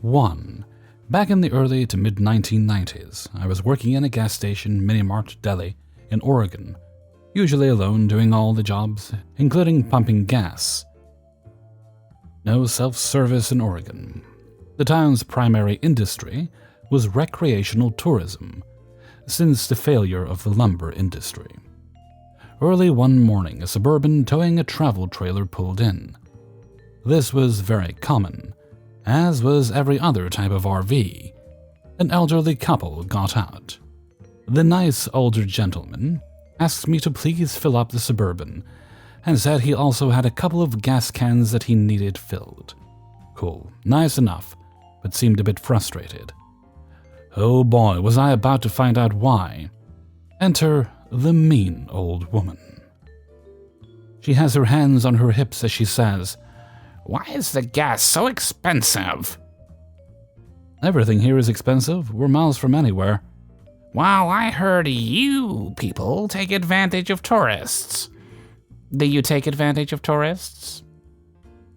1. Back in the early to mid-1990s, I was working in a gas station mini-mart deli in Oregon, usually alone doing all the jobs, including pumping gas. No self-service in Oregon. The town's primary industry was recreational tourism, since the failure of the lumber industry. Early one morning, a Suburban towing a travel trailer pulled in. This was very common, as was every other type of RV. An elderly couple got out. The nice older gentleman asked me to please fill up the Suburban, and said he also had a couple of gas cans that he needed filled. Cool, nice enough, but seemed a bit frustrated. Oh boy, was I about to find out why. Enter the mean old woman. She has her hands on her hips as she says, "Why is the gas so expensive?" Everything here is expensive. We're miles from anywhere. Well, I heard you people take advantage of tourists. Do you take advantage of tourists?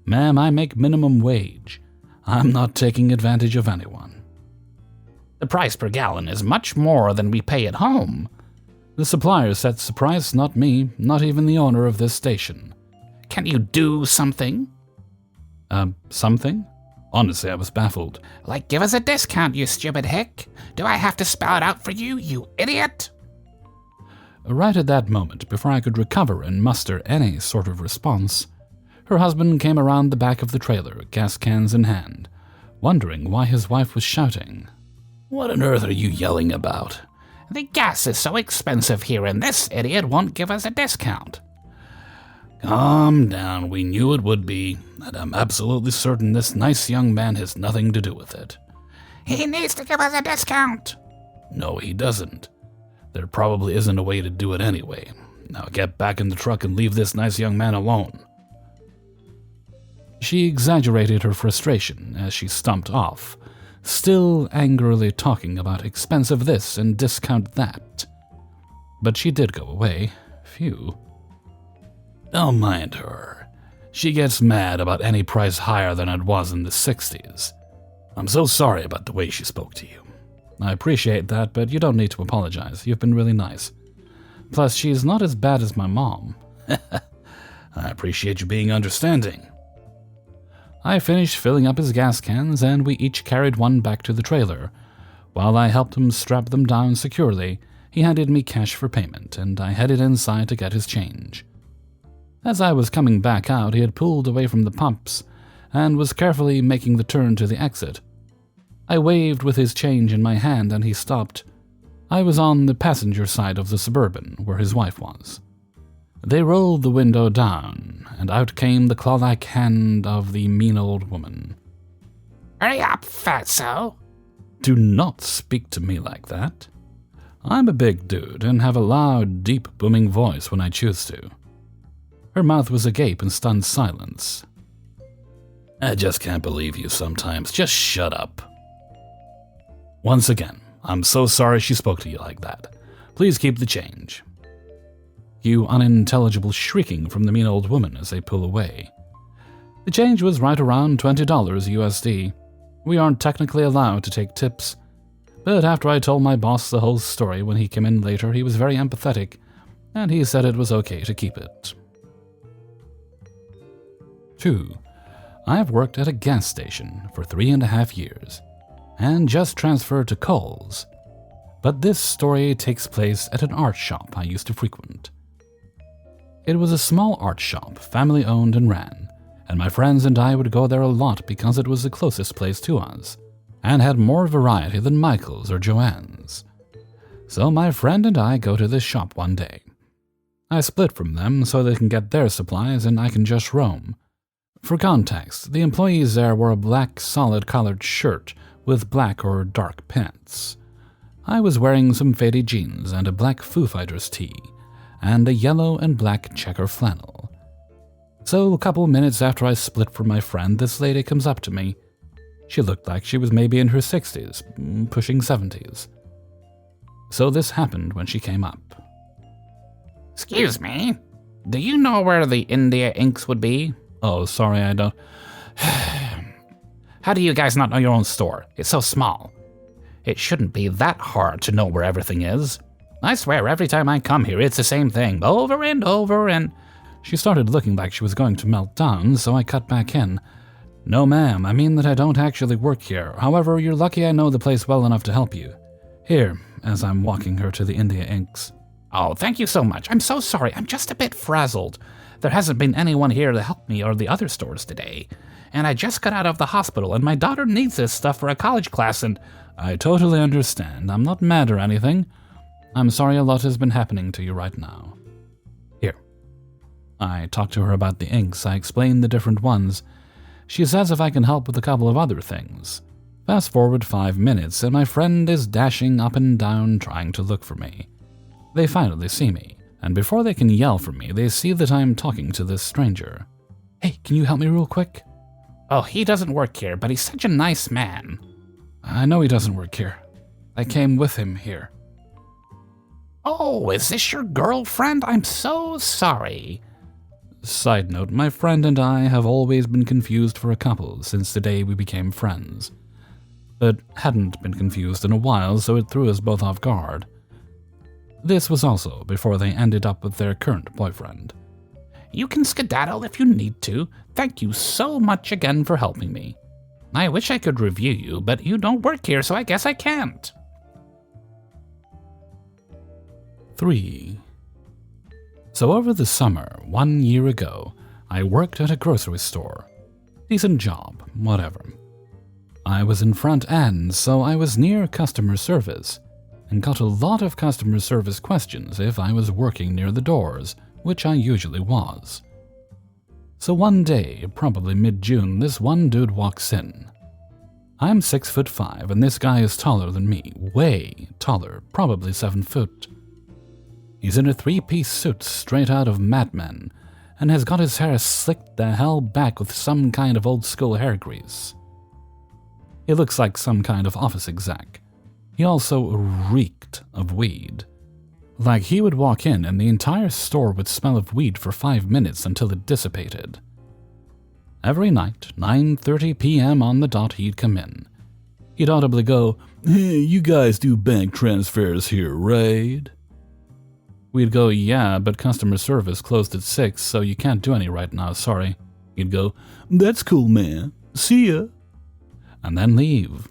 Ma'am, I make minimum wage. I'm not taking advantage of anyone. The price per gallon is much more than we pay at home. The supplier sets the price, not me, not even the owner of this station. Can you do something? Something? Honestly, I was baffled. Like give us a discount, you stupid hick. Do I have to spell it out for you, you idiot? Right at that moment, before I could recover and muster any sort of response, her husband came around the back of the trailer, gas cans in hand, wondering why his wife was shouting. What on earth are you yelling about? The gas is so expensive here and this idiot won't give us a discount. Calm down, we knew it would be, and I'm absolutely certain this nice young man has nothing to do with it. He needs to give us a discount. No, he doesn't. There probably isn't a way to do it anyway. Now get back in the truck and leave this nice young man alone. She exaggerated her frustration as she stumped off, still angrily talking about expensive this and discount that. But she did go away. Phew. Don't mind her. She gets mad about any price higher than it was in the 60s. I'm so sorry about the way she spoke to you. I appreciate that, but you don't need to apologize. You've been really nice. Plus, she's not as bad as my mom. I appreciate you being understanding. I finished filling up his gas cans, and we each carried one back to the trailer. While I helped him strap them down securely, he handed me cash for payment, and I headed inside to get his change. As I was coming back out, he had pulled away from the pumps and was carefully making the turn to the exit. I waved with his change in my hand, and he stopped. I was on the passenger side of the Suburban, where his wife was. They rolled the window down, and out came the claw-like hand of the mean old woman. Hurry up, fatso. Do not speak to me like that. I'm a big dude and have a loud, deep, booming voice when I choose to. Her mouth was agape in stunned silence. I just can't believe you sometimes. Just shut up. Once again, I'm so sorry she spoke to you like that. Please keep the change. Cue unintelligible shrieking from the mean old woman as they pull away. The change was right around $20 USD. We aren't technically allowed to take tips, but after I told my boss the whole story when he came in later, he was very empathetic, and he said it was okay to keep it. 2. I have worked at a gas station for 3.5 years, and just transferred to Kohl's, but this story takes place at an art shop I used to frequent. It was a small art shop, family-owned and ran, and my friends and I would go there a lot because it was the closest place to us, and had more variety than Michael's or Joann's. So my friend and I go to this shop one day. I split from them so they can get their supplies and I can just roam. For context, the employees there wore a black solid-collared shirt with black or dark pants. I was wearing some faded jeans and a black Foo Fighters tee, and a yellow and black checker flannel. So a couple minutes after I split from my friend, this lady comes up to me. She looked like she was maybe in her 60s, pushing 70s. So this happened when she came up. Excuse me, do you know where the India Inks would be? Oh, sorry, I don't. How do you guys not know your own store? It's so small. It shouldn't be that hard to know where everything is. I swear, every time I come here, it's the same thing, over and over and... She started looking like she was going to melt down, so I cut back in. No, ma'am, I mean that I don't actually work here. However, you're lucky I know the place well enough to help you. Here, as I'm walking her to the India inks. Oh, thank you so much. I'm so sorry. I'm just a bit frazzled. There hasn't been anyone here to help me or the other stores today. And I just got out of the hospital, and my daughter needs this stuff for a college class, and... I totally understand. I'm not mad or anything. I'm sorry a lot has been happening to you right now. Here. I talked to her about the inks. I explained the different ones. She says if I can help with a couple of other things. Fast forward 5 minutes, and my friend is dashing up and down trying to look for me. They finally see me, and before they can yell for me, they see that I'm talking to this stranger. Hey, can you help me real quick? Oh, he doesn't work here, but he's such a nice man. I know he doesn't work here. I came with him here. Oh, is this your girlfriend? I'm so sorry. Side note, my friend and I have always been confused for a couple since the day we became friends. But hadn't been confused in a while, so it threw us both off guard. This was also before they ended up with their current boyfriend. You can skedaddle if you need to. Thank you so much again for helping me. I wish I could review you, but you don't work here, so I guess I can't. 3. So over the summer, 1 year ago, I worked at a grocery store. Decent job, whatever. I was in front end, so I was near customer service, and got a lot of customer service questions if I was working near the doors, which I usually was. So one day, probably mid-June, this one dude walks in. I'm 6'5", and this guy is taller than me, way taller, probably 7 foot. He's in a 3-piece suit straight out of Mad Men, and has got his hair slicked the hell back with some kind of old-school hair grease. He looks like some kind of office exec. He also reeked of weed. Like he would walk in and the entire store would smell of weed for 5 minutes until it dissipated. Every night, 9:30 p.m. on the dot, he'd come in. He'd audibly go, "Hey, you guys do bank transfers here, right?" We'd go, "Yeah, but customer service closed at 6, so you can't do any right now, sorry." He'd go, "That's cool, man. See ya." And then leave.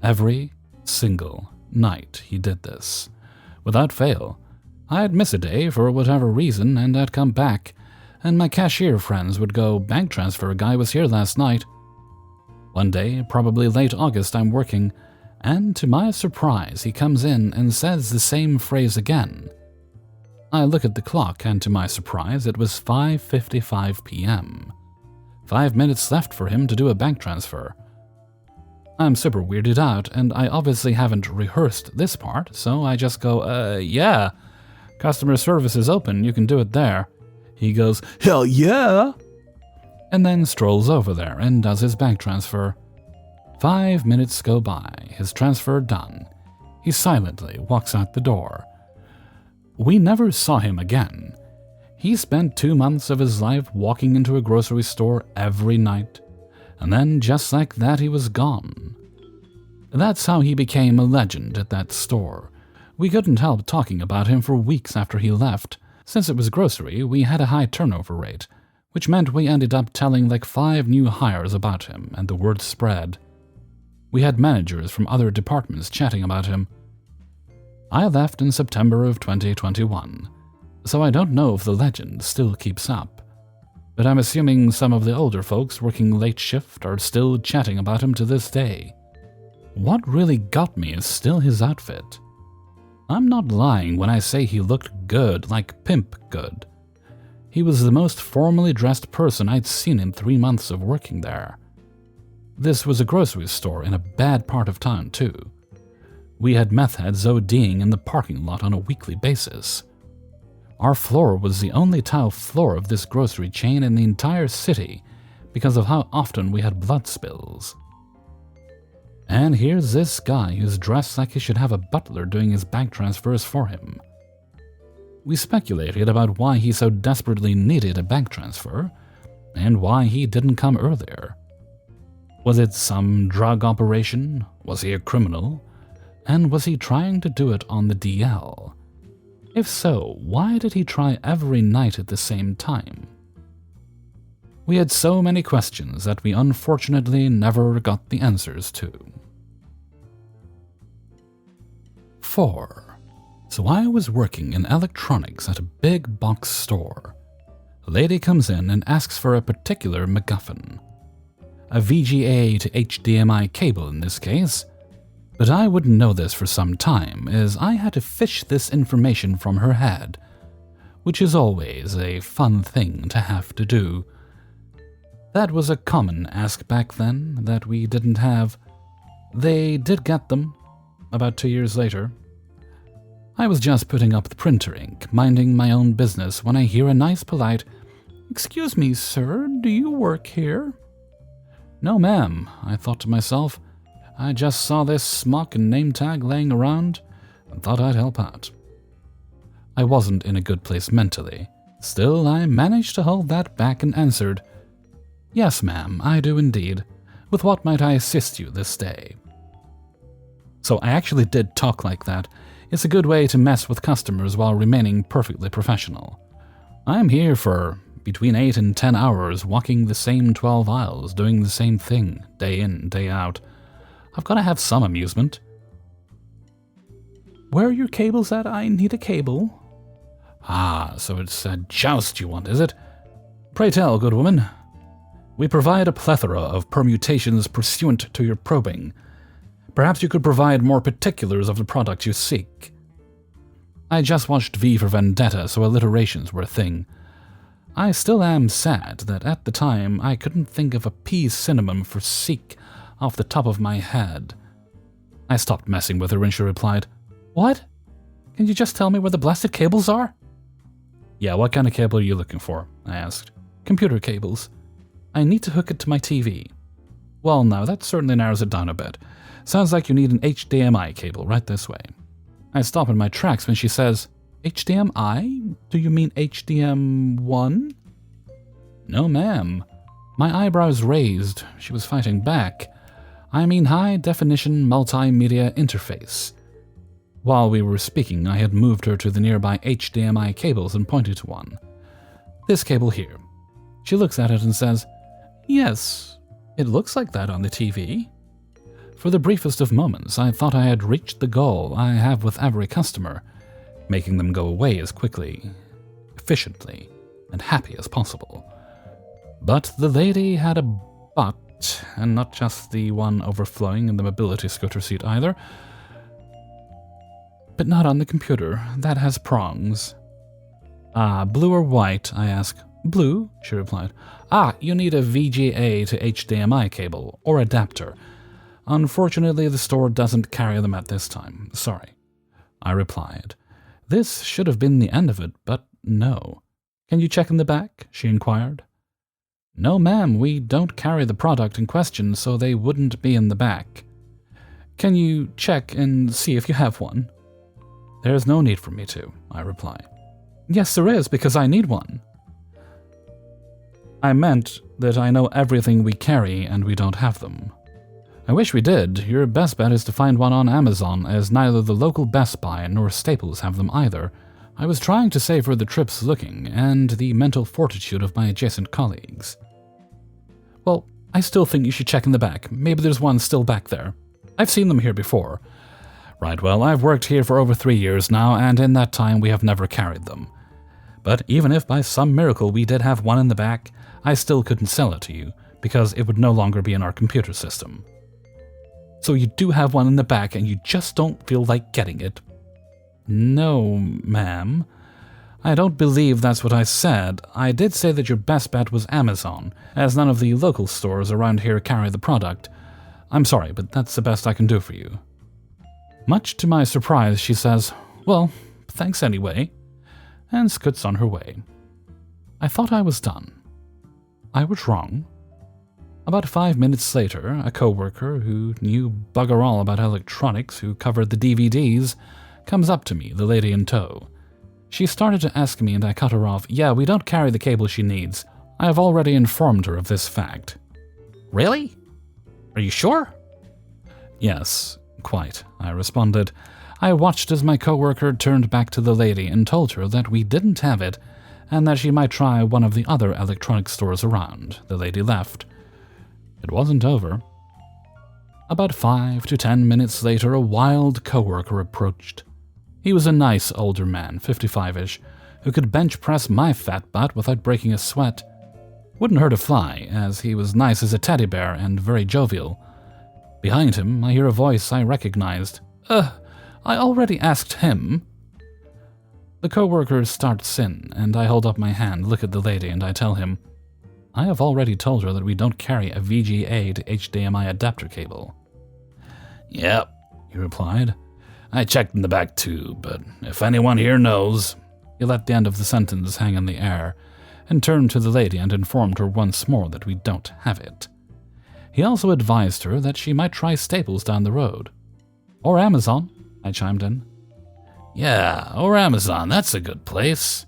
Every single night he did this. Without fail. I'd miss a day for whatever reason, and I'd come back, and my cashier friends would go, "Bank transfer guy was here last night." One day, probably late August, I'm working, and to my surprise, he comes in and says the same phrase again. I look at the clock, and to my surprise, it was 5:55 p.m. 5 minutes left for him to do a bank transfer. I'm super weirded out, and I obviously haven't rehearsed this part, so I just go, yeah, customer service is open, you can do it there." He goes, "Hell yeah!" and then strolls over there and does his bank transfer. 5 minutes go by, his transfer done. He silently walks out the door. We never saw him again. He spent 2 months of his life walking into a grocery store every night, and then just like that he was gone. That's how he became a legend at that store. We couldn't help talking about him for weeks after he left. Since it was grocery, we had a high turnover rate, which meant we ended up telling like 5 new hires about him, and the word spread. We had managers from other departments chatting about him. I left in September of 2021, so I don't know if the legend still keeps up. But I'm assuming some of the older folks working late shift are still chatting about him to this day. What really got me is still his outfit. I'm not lying when I say he looked good, like pimp good. He was the most formally dressed person I'd seen in 3 months of working there. This was a grocery store in a bad part of town, too. We had meth heads ODing in the parking lot on a weekly basis. Our floor was the only tile floor of this grocery chain in the entire city because of how often we had blood spills. And here's this guy who's dressed like he should have a butler doing his bank transfers for him. We speculated about why he so desperately needed a bank transfer, and why he didn't come earlier. Was it some drug operation? Was he a criminal? And was he trying to do it on the DL? If so, why did he try every night at the same time? We had so many questions that we unfortunately never got the answers to. 4. So I was working in electronics at a big box store. A lady comes in and asks for a particular MacGuffin. A VGA to HDMI cable in this case. But I wouldn't know this for some time, as I had to fish this information from her head, which is always a fun thing to have to do. That was a common ask back then that we didn't have. They did get them, about 2 years later. I was just putting up the printer ink, minding my own business, when I hear a nice polite, "Excuse me, sir, do you work here?" "No, ma'am," I thought to myself. I just saw this smock and name tag laying around and thought I'd help out. I wasn't in a good place mentally. Still, I managed to hold that back and answered, "Yes, ma'am, I do indeed. With what might I assist you this day?" So I actually did talk like that. It's a good way to mess with customers while remaining perfectly professional. I'm here for between 8 and 10 hours, walking the same 12 aisles, doing the same thing, day in, day out. I've got to have some amusement. "Where are your cables at? I need a cable." "Ah, so it's a joust you want, is it? Pray tell, good woman. We provide a plethora of permutations pursuant to your probing. Perhaps you could provide more particulars of the product you seek." I just watched V for Vendetta, so alliterations were a thing. I still am sad that at the time I couldn't think of a P synonym for seek off the top of my head. I stopped messing with her and she replied, "What? Can you just tell me where the blasted cables are?" "Yeah, what kind of cable are you looking for?" I asked. "Computer cables. I need to hook it to my TV." "Well, now, that certainly narrows it down a bit. Sounds like you need an HDMI cable right this way." I stop in my tracks when she says, "HDMI? Do you mean HDM1? "No, ma'am." My eyebrows raised. She was fighting back. "I mean high-definition multimedia interface." While we were speaking, I had moved her to the nearby HDMI cables and pointed to one. "This cable here." She looks at it and says, "Yes, it looks like that on the TV." For the briefest of moments, I thought I had reached the goal I have with every customer, making them go away as quickly, efficiently, and happy as possible. But the lady had a but, and not just the one overflowing in the mobility scooter seat either. "But not on the computer. That has prongs." "Ah, blue or white?" I asked. "Blue," she replied. "Ah, you need a VGA to HDMI cable, or adapter. Unfortunately, the store doesn't carry them at this time. Sorry," I replied. This should have been the end of it, but no. "Can you check in the back?" she inquired. "No, ma'am, we don't carry the product in question, so they wouldn't be in the back." "Can you check and see if you have one?" "There's no need for me to," I reply. "Yes, there is, because I need one." I meant that I know everything we carry and we don't have them. "I wish we did. Your best bet is to find one on Amazon, as neither the local Best Buy nor Staples have them either." I was trying to save her the trips looking and the mental fortitude of my adjacent colleagues. "Well, I still think you should check in the back. Maybe there's one still back there. I've seen them here before." "Right, well, I've worked here for over 3 years now, and in that time we have never carried them. But even if by some miracle we did have one in the back, I still couldn't sell it to you, because it would no longer be in our computer system." "So you do have one in the back and you just don't feel like getting it?" "No, ma'am. I don't believe that's what I said. I did say that your best bet was Amazon, as none of the local stores around here carry the product. I'm sorry, but that's the best I can do for you." Much to my surprise, she says, "Well, thanks anyway," and scoots on her way. I thought I was done. I was wrong. About 5 minutes later, a coworker who knew bugger all about electronics, who covered the DVDs, comes up to me, the lady in tow. She started to ask me and I cut her off. "Yeah, we don't carry the cable she needs. I have already informed her of this fact." "Really?" Are you sure? Yes, quite, I responded. I watched as my coworker turned back to the lady and told her that we didn't have it and that she might try one of the other electronic stores around. The lady left. It wasn't over. About 5 to 10 minutes later, a wild coworker approached. He was a nice older man, 55-ish, who could bench press my fat butt without breaking a sweat. Wouldn't hurt a fly, as he was nice as a teddy bear and very jovial. Behind him, I hear a voice I recognized. I already asked him." The coworker starts in, and I hold up my hand, look at the lady, and I tell him, "I have already told her that we don't carry a VGA to HDMI adapter cable." "Yep," he replied. "I checked in the back too, but if anyone here knows..." He let the end of the sentence hang in the air, and turned to the lady and informed her once more that we don't have it. He also advised her that she might try Staples down the road. "Or Amazon," I chimed in. "Yeah, or Amazon, that's a good place."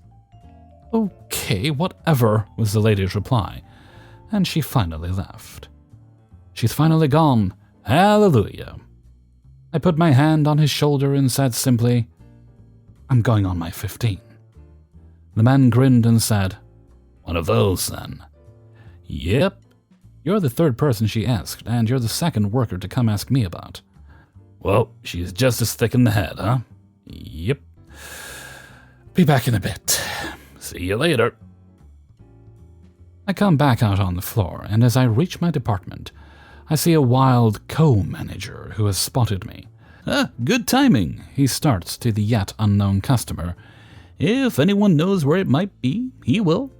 "Okay, whatever," was the lady's reply, and she finally left. "She's finally gone. Hallelujah." I put my hand on his shoulder and said simply, "I'm going on my 15." The man grinned and said, "One of those, then?" "Yep. You're the third person she asked, and you're the second worker to come ask me about." "Well, she's just as thick in the head, huh?" "Yep. Be back in a bit." "See you later." I come back out on the floor, and as I reach my department, I see a wild co-manager who has spotted me. Good timing," he starts to the yet unknown customer. "If anyone knows where it might be, he will."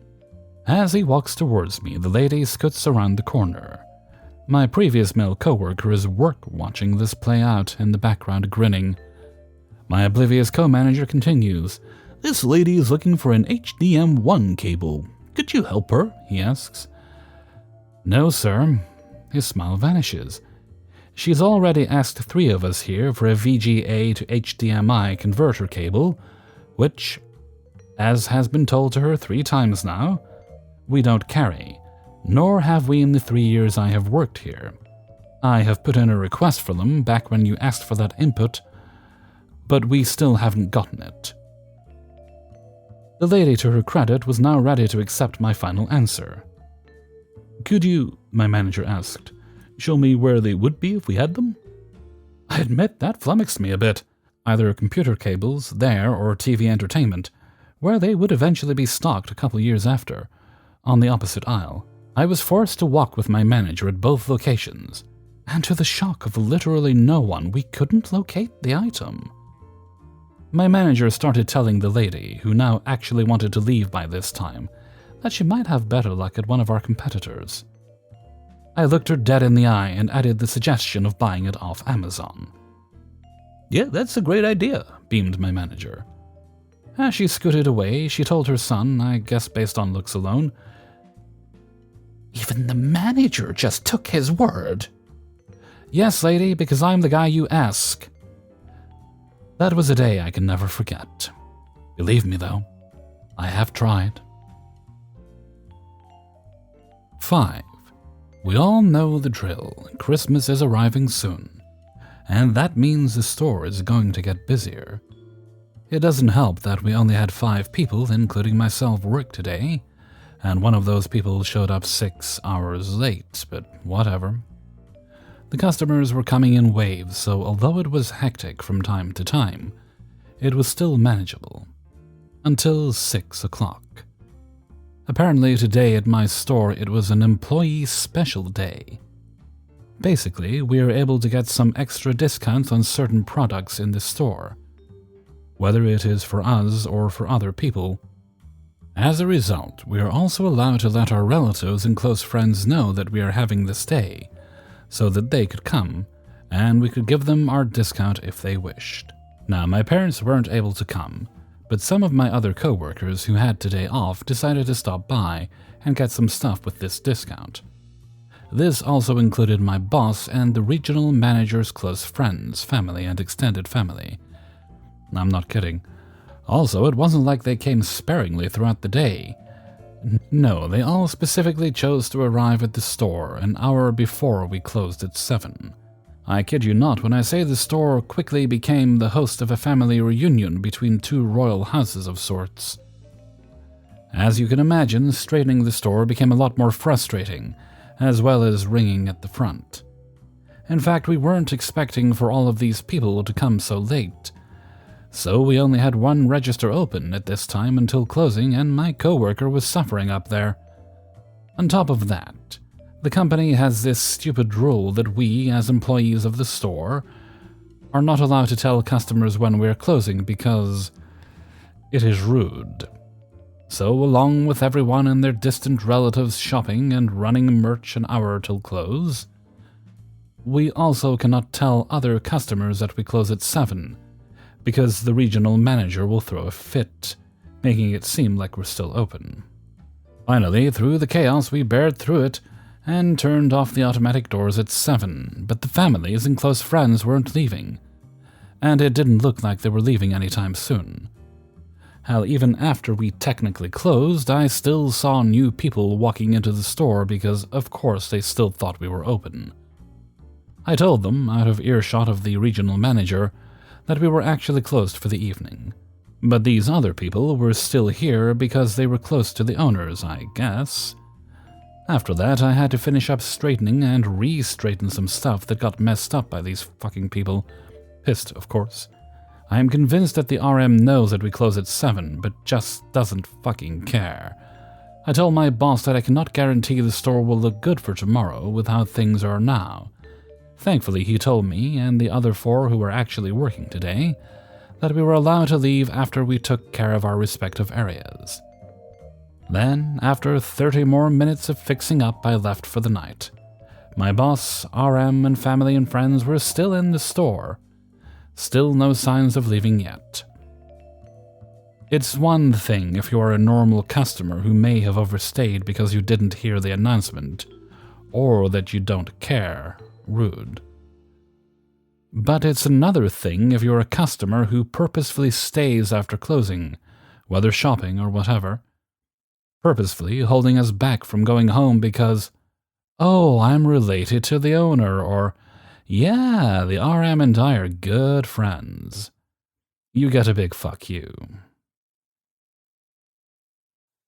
As he walks towards me, the lady scoots around the corner. My previous male coworker is watching this play out in the background, grinning. My oblivious co-manager continues. "This lady is looking for an HDM1 cable. Could you help her?" he asks. "No, sir." His smile vanishes. "She's already asked 3 of us here for a VGA to HDMI converter cable, which, as has been told to her 3 times now, we don't carry, nor have we in the 3 years I have worked here. I have put in a request for them back when you asked for that input, but we still haven't gotten it." The lady, to her credit, was now ready to accept my final answer. "Could you," my manager asked, "show me where they would be if we had them?" I admit that flummoxed me a bit. Either computer cables, there, or TV entertainment, where they would eventually be stocked a couple years after, on the opposite aisle. I was forced to walk with my manager at both locations, and to the shock of literally no one, we couldn't locate the item. My manager started telling the lady, who now actually wanted to leave by this time, that she might have better luck at one of our competitors. I looked her dead in the eye and added the suggestion of buying it off Amazon. "Yeah, that's a great idea," beamed my manager. As she scooted away, she told her son, I guess based on looks alone, "Even the manager just took his word." "Yes, lady, because I'm the guy you ask." That was a day I can never forget. Believe me, though, I have tried. 5. We all know the drill. Christmas is arriving soon, and that means the store is going to get busier. It doesn't help that we only had 5 people, including myself, work today, and one of those people showed up 6 hours late, but whatever. The customers were coming in waves, so although it was hectic from time to time, it was still manageable. Until 6 o'clock. Apparently today at my store it was an employee special day. Basically, we are able to get some extra discounts on certain products in the store, whether it is for us or for other people. As a result, we are also allowed to let our relatives and close friends know that we are having this day, so that they could come, and we could give them our discount if they wished. Now, my parents weren't able to come, but some of my other co-workers who had today off decided to stop by and get some stuff with this discount. This also included my boss and the regional manager's close friends, family, and extended family. I'm not kidding. Also, it wasn't like they came sparingly throughout the day. No, they all specifically chose to arrive at the store an hour before we closed at 7. I kid you not when I say the store quickly became the host of a family reunion between two royal houses of sorts. As you can imagine, straightening the store became a lot more frustrating, as well as ringing at the front. In fact, we weren't expecting for all of these people to come so late. So we only had one register open at this time until closing, and my coworker was suffering up there. On top of that, the company has this stupid rule that we, as employees of the store, are not allowed to tell customers when we're closing because it is rude. So, along with everyone and their distant relatives shopping and running merch an hour till close, we also cannot tell other customers that we close at 7, because the regional manager will throw a fit, making it seem like we're still open. Finally, through the chaos, we bared through it and turned off the automatic doors at 7, but the families and close friends weren't leaving, and it didn't look like they were leaving anytime soon. Hell, even after we technically closed, I still saw new people walking into the store because, of course, they still thought we were open. I told them, out of earshot of the regional manager, that we were actually closed for the evening. But these other people were still here because they were close to the owners, I guess. After that, I had to finish up straightening and re-straighten some stuff that got messed up by these fucking people. Pissed, of course. I am convinced that the RM knows that we close at 7, but just doesn't fucking care. I told my boss that I cannot guarantee the store will look good for tomorrow with how things are now. Thankfully, he told me, and the other 4 who were actually working today, that we were allowed to leave after we took care of our respective areas. Then, after 30 more minutes of fixing up, I left for the night. My boss, RM, and family and friends were still in the store. Still no signs of leaving yet. It's one thing if you're a normal customer who may have overstayed because you didn't hear the announcement, or that you don't care. Rude. But it's another thing if you're a customer who purposefully stays after closing, whether shopping or whatever, purposefully holding us back from going home because, oh, I'm related to the owner, or, yeah, the RM and I are good friends. You get a big fuck you.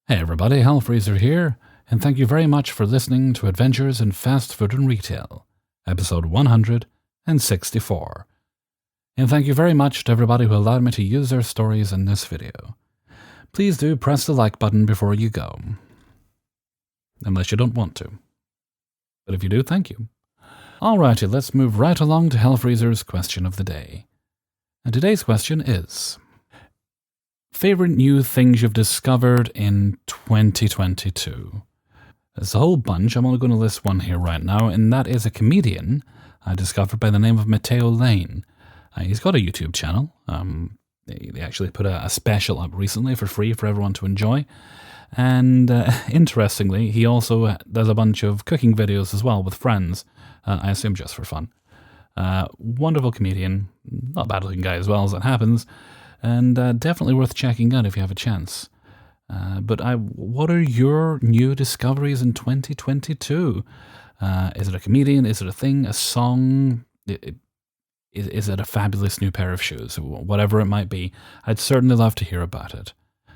Hey everybody, Hellfreezer here, and thank you very much for listening to Adventures in Fast Food and Retail, episode 164. And thank you very much to everybody who allowed me to use their stories in this video. Please do press the like button before you go. Unless you don't want to. But if you do, thank you. Alrighty, let's move right along to Hellfreezer's question of the day. And today's question is, favorite new things you've discovered in 2022? There's a whole bunch. I'm only going to list one here right now, and that is a comedian I discovered by the name of Mateo Lane. He's got a YouTube channel. They actually put a special up recently for free for everyone to enjoy. And interestingly, he also does a bunch of cooking videos as well with friends. I assume just for fun. Wonderful comedian, not a bad looking guy as well as it happens, and definitely worth checking out if you have a chance. But what are your new discoveries in 2022? Is it a comedian? Is it a thing? A song? Is it a fabulous new pair of shoes? Whatever it might be, I'd certainly love to hear about it.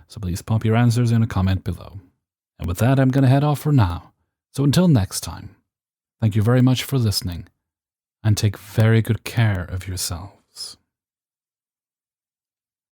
So please pop your answers in a comment below. And with that, I'm going to head off for now. So until next time, thank you very much for listening, and take very good care of yourself.